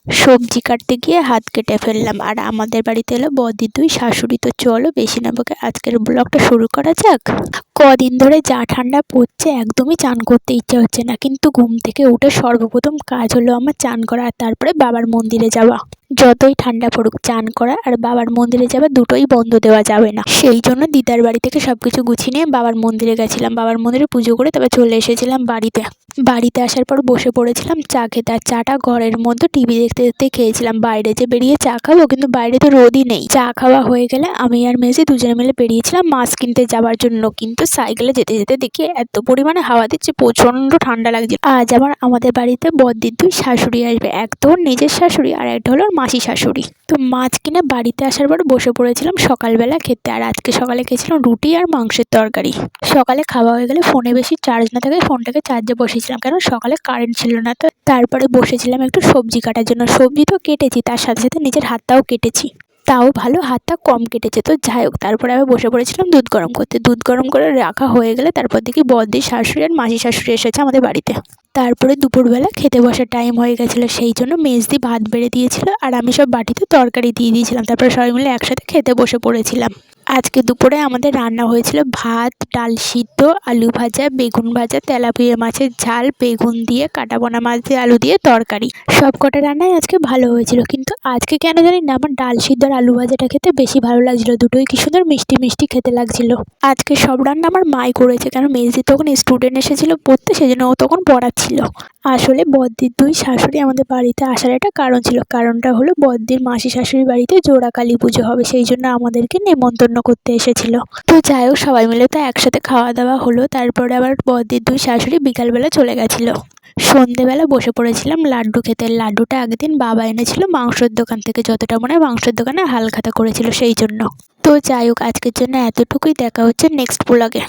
সবজি কাটতে গিয়ে হাত কেটে ফেললাম। আর আমাদের বাড়িতে এলো বৌদির দুই শাশুড়ি। তো চলো বেশি না বকে আজকের ব্লগটা শুরু করা যাক। কদিন ধরে যা ঠান্ডা পড়ছে একদমই চান করতে ইচ্ছে হচ্ছে না, কিন্তু ঘুম থেকে উঠে সর্বপ্রথম কাজ হলো আমার চান করা আর তারপরে বাবার মন্দিরে যাওয়া। যতই ঠান্ডা পড়ুক চান করা আর বাবার মন্দিরে যাওয়া দুটোই বন্ধ দেওয়া যাবে না। সেই জন্য দিদার বাড়ি থেকে সবকিছু গুছিয়ে নিয়ে বাবার মন্দিরে গেছিলাম। বাবার মন্দিরে পুজো করে তবে চলে এসেছিলাম বাড়িতে আসার পর বসে পড়েছিলাম চা খেতে। আর চাটা ঘরের মধ্যে টিভি দেখতে দেখতে খেয়েছিলাম। বাইরে যে বেরিয়ে চা খাবো, কিন্তু বাইরে তো রোদই নেই। চা খাওয়া হয়ে গেলে আমি আর মেজে দুজনে মিলে বেরিয়েছিলাম মাছ কিনতে যাওয়ার জন্য, কিন্তু সাইকেলে যেতে যেতে দেখি এত পরিমাণে হাওয়া দিচ্ছে, প্রচন্ড ঠান্ডা লাগছে। আজ আবার আমাদের বাড়িতে বদ্দির দুই শাশুড়ি আসবে, একটা ওর নিজের শাশুড়ি আর একটা হলো ওর মাসি শাশুড়ি। তো মাছ কিনে বাড়িতে আসার পর বসে পড়েছিলাম সকালবেলা খেতে। আর আজকে সকালে খেয়েছিলাম রুটি আর মাংসের তরকারি। সকালে খাওয়া হয়ে গেলে ফোনে বেশি চার্জ না থাকে ফোনটাকে চার্জে বসেছিলাম, কারণ সকালে কারেন্ট ছিল না। তো তারপরে বসেছিলাম একটু সবজি কাটার জন্য। সবজি তো কেটেছি, তার সাথে সাথে নিজের হাতটাও কেটেছি, তাও ভালো হাতটা কম কেটেছে। তো যাই হোক, তারপরে আবার বসে পড়েছিলাম দুধ গরম করতে। দুধ গরম করে রাখা হয়ে গেলে তারপর দেখি বদ্দির শাশুড়ি আর মাসি শাশুড়ি এসেছে আমাদের বাড়িতে। তারপরে দুপুরবেলা খেতে বসার টাইম হয়ে গেছিলো, সেই জন্য মেজদি ভাত বেড়ে দিয়েছিল আর আমি সব বাটিতে তরকারি দিয়ে দিয়েছিলাম। তারপরে সবাই মিলে একসাথে খেতে বসে পড়েছিলাম। আজকে দুপুরে আমাদের রান্না হয়েছিল ভাত, ডাল সিদ্ধ, আলু ভাজা, বেগুন ভাজা, তেলাপিয়া মাছের ঝাল, বেগুন দিয়ে, কাটাপোনা মাছ দিয়ে, আলু দিয়ে তরকারি। সব কটা রান্নাই আজকে ভালো হয়েছিল, কিন্তু আজকে কেন জানি না আমার ডাল সিদ্ধ আর আলু ভাজাটা খেতে বেশি ভালো লাগছিল। দুটোই কি সুন্দর মিষ্টি মিষ্টি খেতে লাগছিল। আজকে সব রান্না আমার মাই করেছে, কারণ মেজদি তখন স্টুডেন্ট এসেছিল পড়তে, সেজন্য ও তখন পড়াচ্ছিল। আসলে বদ্দির দুই শাশুড়ি আমাদের বাড়িতে আসার একটা কারণ ছিল। কারণটা হলো বদ্দির মাসি শাশুড়ির বাড়িতে জোড়া কালী পুজো হবে, সেই জন্য আমাদেরকে নেমন্তন্ন করতে এসেছিল। তো যাই হোক, সবাই মিলে তো একসাথে খাওয়া দাওয়া হলো। তারপরে আবার বদ্দির দুই শাশুড়ি বিকালবেলা চলে গেছিল। সন্ধেবেলা বসে পড়েছিলাম লাড্ডু খেতে। লাড্ডুটা আগের বাবা এনেছিল মাংসের দোকান থেকে, যতটা মনে হয় মাংসের দোকানে হালখাতা করেছিল সেই জন্য। তো যাই হোক, আজকের জন্য এতটুকুই। দেখা হচ্ছে নেক্সট ব্লগে।